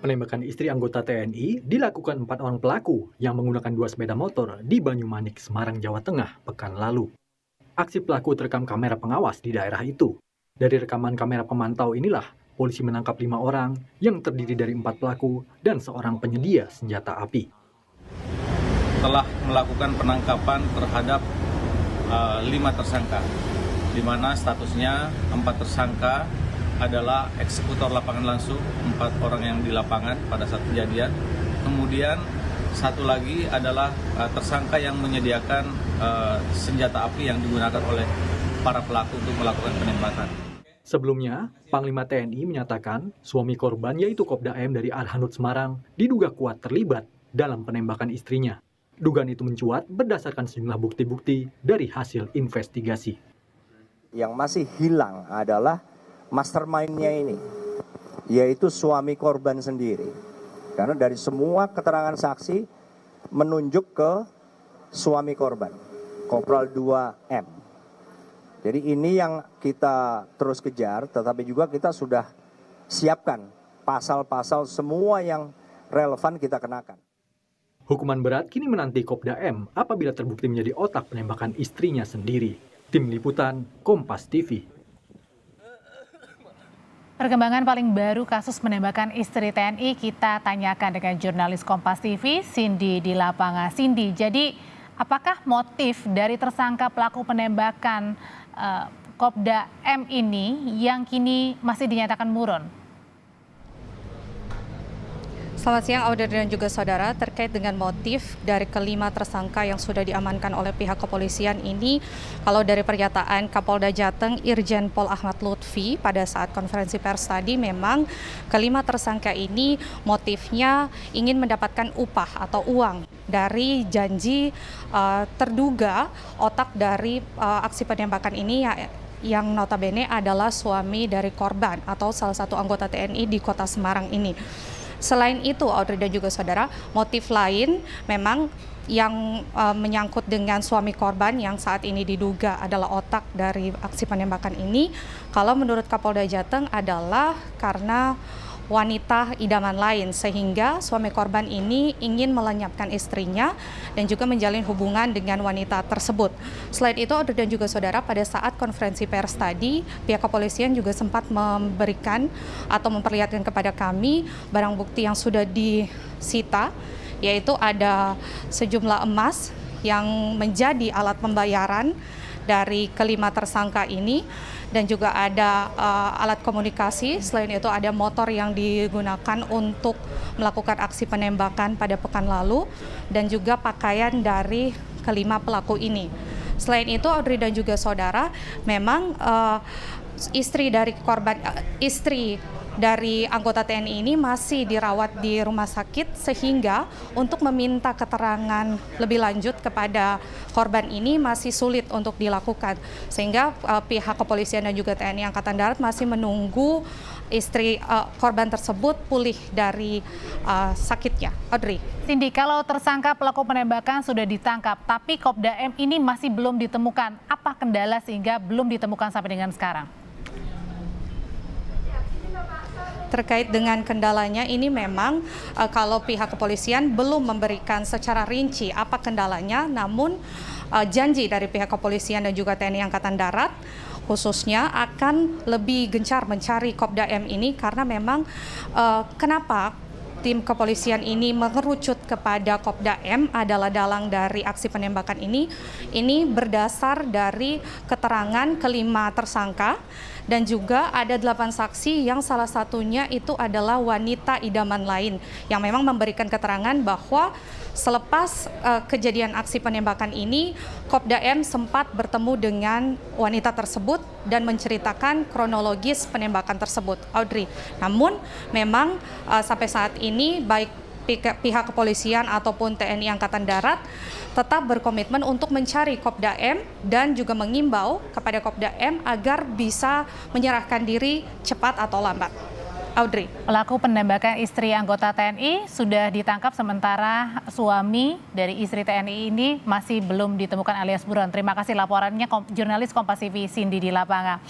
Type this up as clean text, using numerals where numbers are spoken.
Penembakan istri anggota TNI dilakukan 4 orang pelaku yang menggunakan 2 sepeda motor di Banyumanik, Semarang, Jawa Tengah, pekan lalu. Aksi pelaku terekam kamera pengawas di daerah itu. Dari rekaman kamera pemantau inilah, polisi menangkap 5 orang yang terdiri dari 4 pelaku dan seorang penyedia senjata api. Telah melakukan penangkapan terhadap 5 tersangka, di mana statusnya 4 tersangka adalah eksekutor lapangan langsung, 4 orang yang di lapangan pada saat kejadian. Kemudian satu lagi adalah tersangka yang menyediakan senjata api yang digunakan oleh para pelaku untuk melakukan penembakan. Sebelumnya, Panglima TNI menyatakan suami korban yaitu Kopda M dari Arhanud Semarang diduga kuat terlibat dalam penembakan istrinya. Dugaan itu mencuat berdasarkan sejumlah bukti-bukti dari hasil investigasi. Yang masih hilang adalah mastermind-nya ini, yaitu suami korban sendiri. Karena dari semua keterangan saksi menunjuk ke suami korban, Kopral 2M. Jadi ini yang kita terus kejar, tetapi juga kita sudah siapkan pasal-pasal semua yang relevan kita kenakan. Hukuman berat kini menanti Kopda M apabila terbukti menjadi otak penembakan istrinya sendiri. Tim Liputan, Kompas TV. Perkembangan paling baru kasus penembakan istri TNI kita tanyakan dengan jurnalis Kompas TV, Cindy di lapangan. Cindy, jadi apakah motif dari tersangka pelaku penembakan Kopda M ini yang kini masih dinyatakan buron? Selamat siang Audrey dan juga saudara. Terkait dengan motif dari kelima tersangka yang sudah diamankan oleh pihak kepolisian ini, kalau dari pernyataan Kapolda Jateng Irjen Pol Ahmad Lutfi pada saat konferensi pers tadi, memang kelima tersangka ini motifnya ingin mendapatkan upah atau uang dari janji terduga otak dari aksi penembakan ini yang notabene adalah suami dari korban atau salah satu anggota TNI di Kota Semarang ini. Selain itu, Audrey dan juga saudara, motif lain memang yang menyangkut dengan suami korban yang saat ini diduga adalah otak dari aksi penembakan ini, kalau menurut Kapolda Jateng adalah karena wanita idaman lain, sehingga suami korban ini ingin melenyapkan istrinya dan juga menjalin hubungan dengan wanita tersebut. Selain itu, Audrey dan juga saudara, pada saat konferensi pers tadi, pihak kepolisian juga sempat memberikan atau memperlihatkan kepada kami barang bukti yang sudah disita, yaitu ada sejumlah emas yang menjadi alat pembayaran dari kelima tersangka ini, dan juga ada alat komunikasi. Selain itu ada motor yang digunakan untuk melakukan aksi penembakan pada pekan lalu, dan juga pakaian dari kelima pelaku ini. Selain itu, Audrey dan juga saudara, memang istri dari anggota TNI ini masih dirawat di rumah sakit, sehingga untuk meminta keterangan lebih lanjut kepada korban ini masih sulit untuk dilakukan, sehingga pihak kepolisian dan juga TNI Angkatan Darat masih menunggu istri korban tersebut pulih dari sakitnya. Audrey. Cindy, kalau tersangka pelaku penembakan sudah ditangkap, tapi Kopda M ini masih belum ditemukan. Apa kendala sehingga belum ditemukan sampai dengan sekarang? Terkait dengan kendalanya ini memang kalau pihak kepolisian belum memberikan secara rinci apa kendalanya, namun janji dari pihak kepolisian dan juga TNI Angkatan Darat khususnya akan lebih gencar mencari Kopda M ini, karena memang kenapa tim kepolisian ini mengerucut kepada Kopda M adalah dalang dari aksi penembakan ini berdasar dari keterangan kelima tersangka, dan juga ada 8 saksi yang salah satunya itu adalah wanita idaman lain yang memang memberikan keterangan bahwa selepas kejadian aksi penembakan ini, Kopda M sempat bertemu dengan wanita tersebut dan menceritakan kronologis penembakan tersebut, Audrey. Namun memang sampai saat ini baik pihak kepolisian ataupun TNI Angkatan Darat tetap berkomitmen untuk mencari Kopda M dan juga mengimbau kepada Kopda M agar bisa menyerahkan diri cepat atau lambat. Audrey. Pelaku penembakan istri anggota TNI sudah ditangkap, sementara suami dari istri TNI ini masih belum ditemukan alias buron. Terima kasih laporannya jurnalis Kompas TV Cindy di lapangan.